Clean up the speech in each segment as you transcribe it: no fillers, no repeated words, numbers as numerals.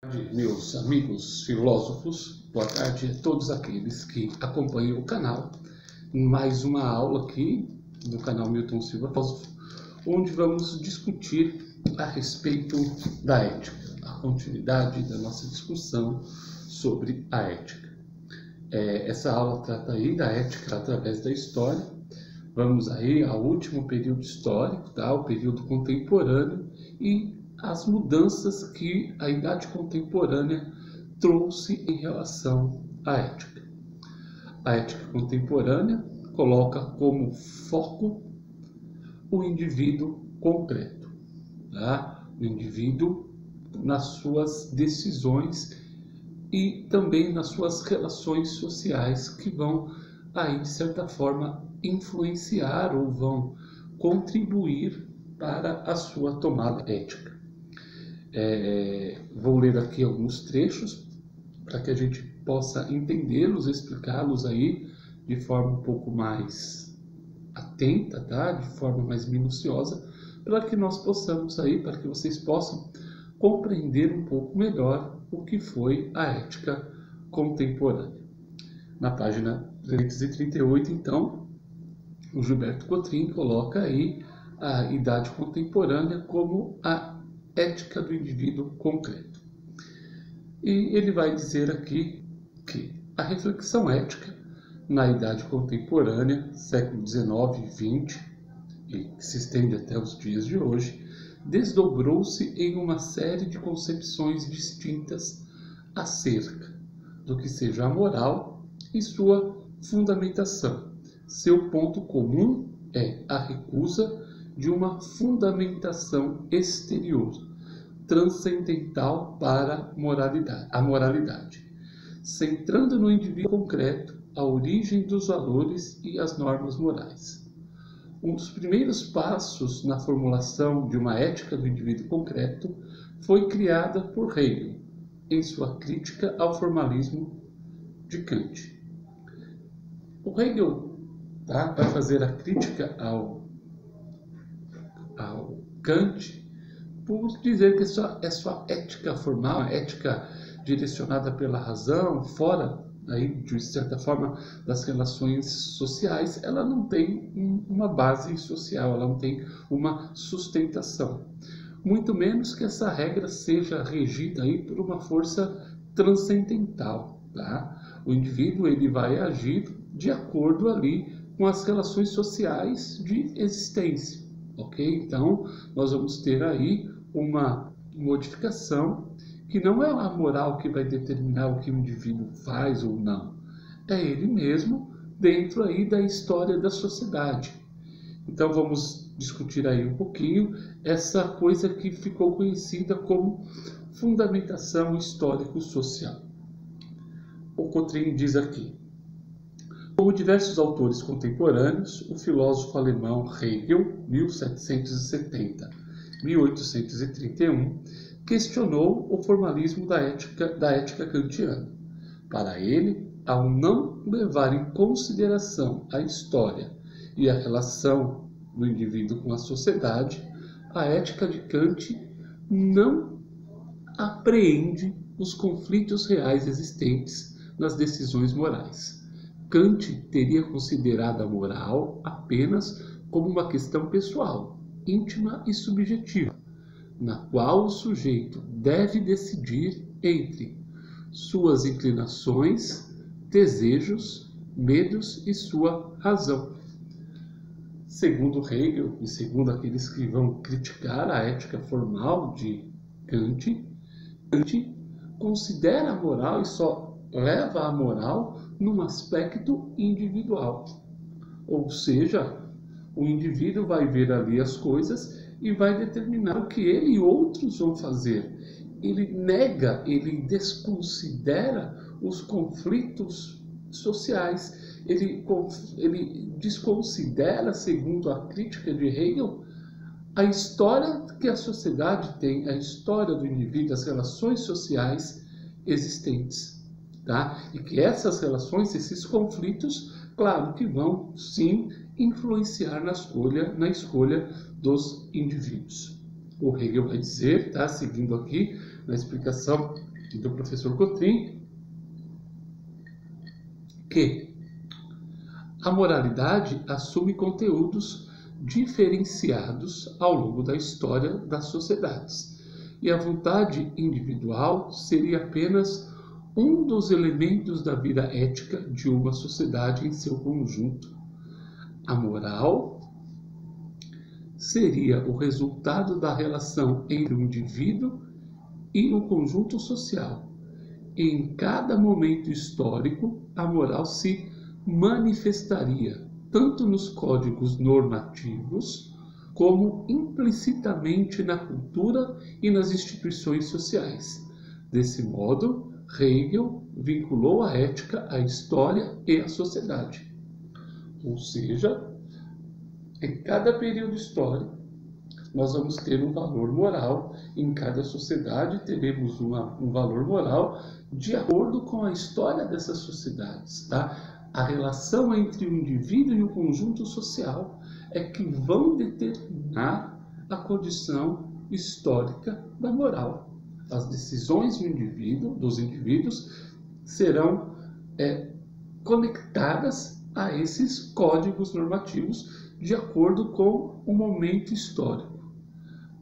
Tarde, meus amigos filósofos, boa tarde a todos aqueles que acompanham o canal. Mais uma aula aqui do canal Milton Silva Filósofo, onde vamos discutir a respeito da ética, a continuidade da nossa discussão sobre a ética. Essa aula trata aí da ética através da história. Vamos aí ao último período histórico, tá? O período contemporâneo e as mudanças que a idade contemporânea trouxe em relação à ética. A ética contemporânea coloca como foco o indivíduo concreto, tá? O indivíduo nas suas decisões e também nas suas relações sociais, que vão aí de certa forma influenciar ou vão contribuir para a sua tomada ética. Vou ler aqui alguns trechos para que a gente possa entendê-los, explicá-los aí de forma um pouco mais atenta, tá? De forma mais minuciosa, para que nós possamos aí, para que vocês possam compreender um pouco melhor o que foi a ética contemporânea. Na página 338, então, o Gilberto Cotrim coloca aí a idade contemporânea como a ética do indivíduo concreto. E ele vai dizer aqui que a reflexão ética na idade contemporânea, século XIX e XX, e que se estende até os dias de hoje, desdobrou-se em uma série de concepções distintas acerca do que seja a moral e sua fundamentação. Seu ponto comum é a recusa de uma fundamentação exterior, transcendental para a moralidade, centrando no indivíduo concreto a origem dos valores e as normas morais. Um dos primeiros passos na formulação de uma ética do indivíduo concreto foi criada por Hegel, em sua crítica ao formalismo de Kant. O Hegel vai fazer a crítica ao Kant por dizer que é sua ética formal, a ética direcionada pela razão, fora aí, de certa forma, das relações sociais, ela não tem uma base social, ela não tem uma sustentação. Muito menos que essa regra seja regida aí por uma força transcendental, tá? O indivíduo ele vai agir de acordo ali com as relações sociais de existência, ok? Então, nós vamos ter aí uma modificação que não é a moral que vai determinar o que o indivíduo faz ou não. É ele mesmo dentro aí da história da sociedade. Então vamos discutir aí um pouquinho essa coisa que ficou conhecida como fundamentação histórico-social. O Cotrim diz aqui: como diversos autores contemporâneos, o filósofo alemão Hegel, 1770-1831, questionou o formalismo da ética kantiana. Para ele, ao não levar em consideração a história e a relação do indivíduo com a sociedade, a ética de Kant não apreende os conflitos reais existentes nas decisões morais. Kant teria considerado a moral apenas como uma questão pessoal, íntima e subjetiva, na qual o sujeito deve decidir entre suas inclinações, desejos, medos e sua razão. Segundo Hegel e segundo aqueles que vão criticar a ética formal de Kant, Kant considera a moral e só leva a moral num aspecto individual. Ou seja, o indivíduo vai ver ali as coisas e vai determinar o que ele e outros vão fazer. Ele nega, ele desconsidera os conflitos sociais. Ele desconsidera, segundo a crítica de Hegel, a história que a sociedade tem, a história do indivíduo, as relações sociais existentes. Tá? E que essas relações, esses conflitos, claro que vão sim influenciar na escolha dos indivíduos. O Hegel vai dizer, tá? Seguindo aqui na explicação do professor Cotrim, que a moralidade assume conteúdos diferenciados ao longo da história das sociedades, e a vontade individual seria apenas um dos elementos da vida ética de uma sociedade em seu conjunto. A moral seria o resultado da relação entre o indivíduo e o conjunto social. Em cada momento histórico, a moral se manifestaria tanto nos códigos normativos como implicitamente na cultura e nas instituições sociais. Desse modo, Hegel vinculou a ética à história e à sociedade. Ou seja, em cada período histórico, nós vamos ter um valor moral, em cada sociedade teremos um valor moral de acordo com a história dessas sociedades, tá? A relação entre o indivíduo e o conjunto social é que vão determinar a condição histórica da moral. As decisões dos indivíduos serão conectadas a esses códigos normativos de acordo com o momento histórico.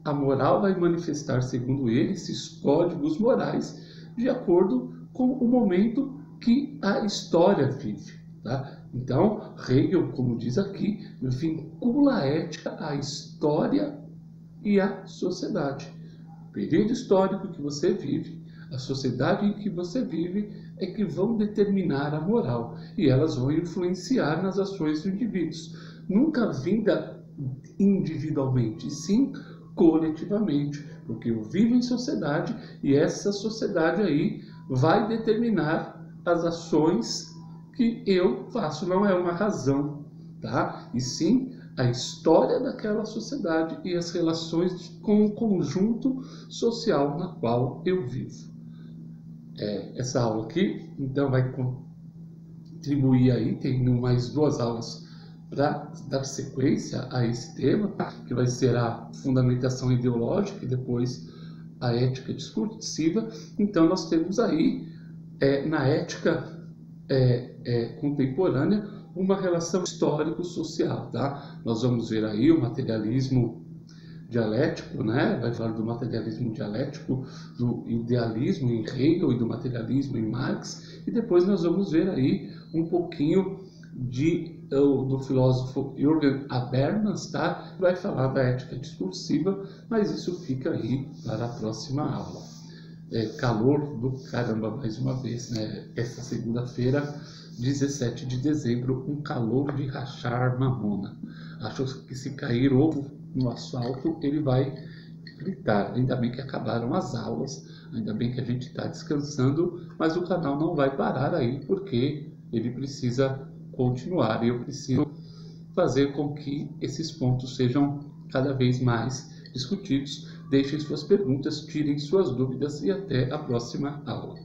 A moral vai manifestar, segundo ele, esses códigos morais de acordo com o momento que a história vive. Tá? Então, Hegel, como diz aqui, vincula a ética à história e à sociedade. O período histórico que você vive, a sociedade em que você vive, é que vão determinar a moral, e elas vão influenciar nas ações dos indivíduos. Nunca vinda individualmente, sim coletivamente, porque eu vivo em sociedade e essa sociedade aí vai determinar as ações que eu faço. Não é uma razão, tá? E sim a história daquela sociedade e as relações com o conjunto social na qual eu vivo. Essa aula aqui, então, vai contribuir aí, tem mais 2 aulas para dar sequência a esse tema, que vai ser a fundamentação ideológica e depois a ética discursiva. Então, nós temos aí, na ética contemporânea, uma relação histórico-social. Tá? Nós vamos ver aí o materialismo dialético, né? Vai falar do materialismo dialético, do idealismo em Hegel e do materialismo em Marx, e depois nós vamos ver aí um pouquinho do filósofo Jürgen Habermas, tá? Vai falar da ética discursiva, mas isso fica aí para a próxima aula. Calor do caramba, mais uma vez, né? Essa segunda-feira, 17 de dezembro, um calor de rachar mamona. Acho que se cair ovo no asfalto, ele vai gritar. Ainda bem que acabaram as aulas, ainda bem que a gente está descansando, mas o canal não vai parar aí, porque ele precisa continuar e eu preciso fazer com que esses pontos sejam cada vez mais discutidos. Deixem suas perguntas, tirem suas dúvidas e até a próxima aula.